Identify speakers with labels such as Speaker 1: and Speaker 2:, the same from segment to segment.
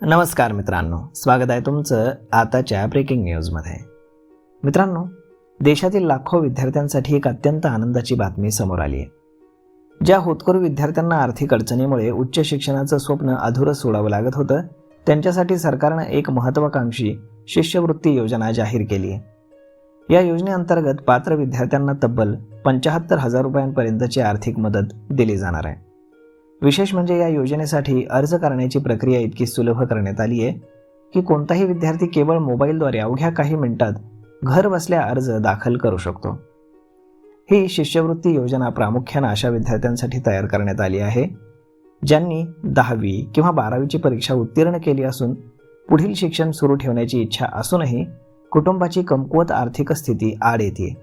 Speaker 1: नमस्कार मित्रांनो, स्वागत आहे तुमचं आताच्या ब्रेकिंग न्यूजमध्ये. मित्रांनो, देशातील लाखो विद्यार्थ्यांसाठी एक अत्यंत आनंदाची बातमी समोर आली आहे. ज्या होतकरू विद्यार्थ्यांना आर्थिक अडचणीमुळे उच्च शिक्षणाचं स्वप्न अधुरं सोडावं लागत होतं, त्यांच्यासाठी सरकारनं एक महत्त्वाकांक्षी शिष्यवृत्ती योजना जाहीर केली आहे. या योजनेअंतर्गत पात्र विद्यार्थ्यांना तब्बल 75,000 रुपयांपर्यंतची आर्थिक मदत दिली जाणार आहे. विशेष म्हणजे या योजनेसाठी अर्ज करण्याची प्रक्रिया इतकी सुलभ करण्यात आली आहे की कोणताही विद्यार्थी केवळ मोबाईलद्वारे अवघ्या काही मिनिटात घर बसल्या अर्ज दाखल करू शकतो. ही शिष्यवृत्ती योजना प्रामुख्याने अशा विद्यार्थ्यांसाठी तयार करण्यात आली आहे ज्यांनी 10वी किंवा 12वीची परीक्षा उत्तीर्ण केली असून पुढील शिक्षण सुरू ठेवण्याची इच्छा असूनही कुटुंबाची कमकुवत आर्थिक स्थिती आड येते.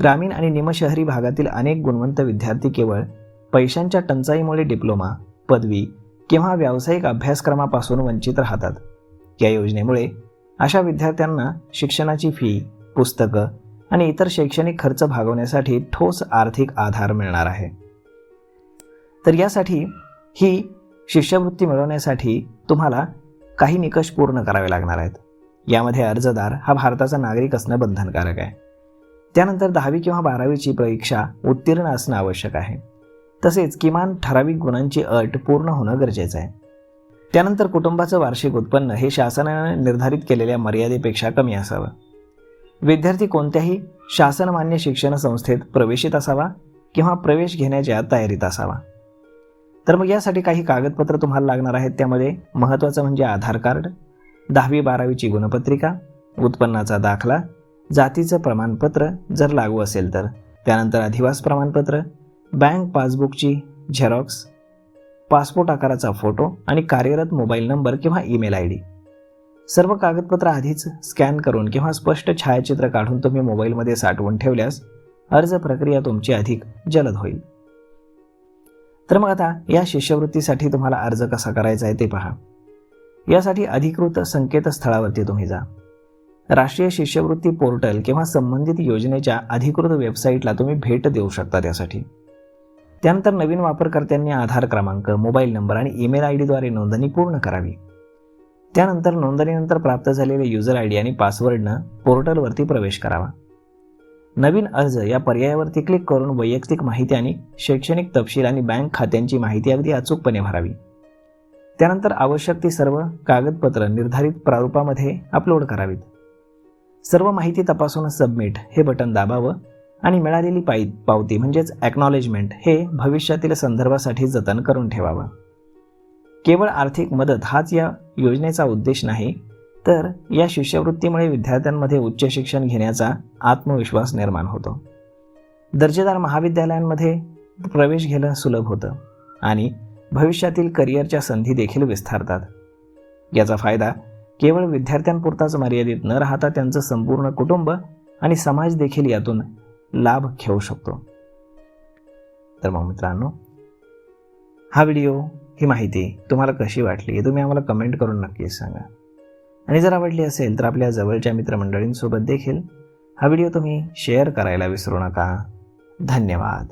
Speaker 1: ग्रामीण आणि निमशहरी भागातील अनेक गुणवंत विद्यार्थी केवळ पैशांच्या टंचाईमुळे डिप्लोमा, पदवी किंवा व्यावसायिक अभ्यासक्रमापासून वंचित राहतात. या योजनेमुळे अशा विद्यार्थ्यांना शिक्षणाची फी, पुस्तकं आणि इतर शैक्षणिक खर्च भागवण्यासाठी ठोस आर्थिक आधार मिळणार आहे. तर यासाठी ही शिष्यवृत्ती मिळवण्यासाठी तुम्हाला काही निकष पूर्ण करावे लागणार आहेत. यामध्ये अर्जदार हा भारताचा नागरिक असणं बंधनकारक आहे. त्यानंतर 10वी किंवा 12वीची परीक्षा उत्तीर्ण असणं आवश्यक आहे. तसेच किमान ठराविक गुणांची अट पूर्ण होणं गरजेचं आहे. त्यानंतर कुटुंबाचं वार्षिक उत्पन्न हे शासनाने निर्धारित केलेल्या मर्यादेपेक्षा कमी असावं. विद्यार्थी कोणत्याही शासनमान्य शिक्षण संस्थेत प्रवेशित असावा किंवा प्रवेश घेण्याच्या तयारीत असावा. तर मग यासाठी काही कागदपत्र तुम्हाला लागणार आहेत. त्यामध्ये महत्त्वाचं म्हणजे आधार कार्ड, 10वी-12वीची गुणपत्रिका, उत्पन्नाचा दाखला, जातीचं प्रमाणपत्र जर लागू असेल तर, त्यानंतर अधिवास प्रमाणपत्र, बँक पासबुकची झेरॉक्स, पासपोर्ट आकाराचा फोटो आणि कार्यरत मोबाईल नंबर किंवा ईमेल ID. सर्व कागदपत्र आधीच स्कॅन करून किंवा स्पष्ट छायाचित्र काढून तुम्ही मोबाईलमध्ये साठवून ठेवल्यास अर्ज प्रक्रिया तुमची अधिक जलद होईल. तर मग आता या शिष्यवृत्तीसाठी तुम्हाला अर्ज कसा करायचा आहे ते पहा. यासाठी अधिकृत संकेतस्थळावरती तुम्ही जा. राष्ट्रीय शिष्यवृत्ती पोर्टल किंवा संबंधित योजनेच्या अधिकृत वेबसाईटला तुम्ही भेट देऊ शकता. त्यासाठी त्यानंतर नवीन वापरकर्त्यांनी आधार क्रमांक, मोबाईल नंबर आणि ईमेल ID द्वारे नोंदणी पूर्ण करावी. त्यानंतर नोंदणीनंतर प्राप्त झालेले युजर ID आणि पासवर्डनं पोर्टलवरती प्रवेश करावा. नवीन अर्ज या पर्यायावरती क्लिक करून वैयक्तिक माहिती आणि शैक्षणिक तपशील आणि बँक खात्यांची माहिती अगदी अचूकपणे भरावी. त्यानंतर आवश्यक ती सर्व कागदपत्र निर्धारित प्रारूपामध्ये अपलोड करावीत. सर्व माहिती तपासून सबमिट हे बटन दाबावं आणि मिळालेली पावती म्हणजेच ॲक्नॉलेजमेंट हे भविष्यातील संदर्भासाठी जतन करून ठेवावं. केवळ आर्थिक मदत हाच या योजनेचा उद्देश नाही, तर या शिष्यवृत्तीमुळे विद्यार्थ्यांमध्ये उच्च शिक्षण घेण्याचा आत्मविश्वास निर्माण होतो. दर्जेदार महाविद्यालयांमध्ये प्रवेश घेणं सुलभ होतं आणि भविष्यातील करिअरच्या संधी देखील विस्तारतात. याचा फायदा केवळ विद्यार्थ्यांपुरताच मर्यादित न राहता त्यांचं संपूर्ण कुटुंब आणि समाज देखील यातून लाभ घेऊ शकतो. तर मग मित्रांनो, हा व्हिडिओ, ही माहिती तुम्हाला कशी वाटली हे तुम्ही आम्हाला कमेंट करून नक्कीच सांगा. आणि जर आवडली असेल तर आपल्या जवळच्या मित्रमंडळींसोबत देखील हा व्हिडिओ तुम्ही शेअर करायला विसरू नका. धन्यवाद.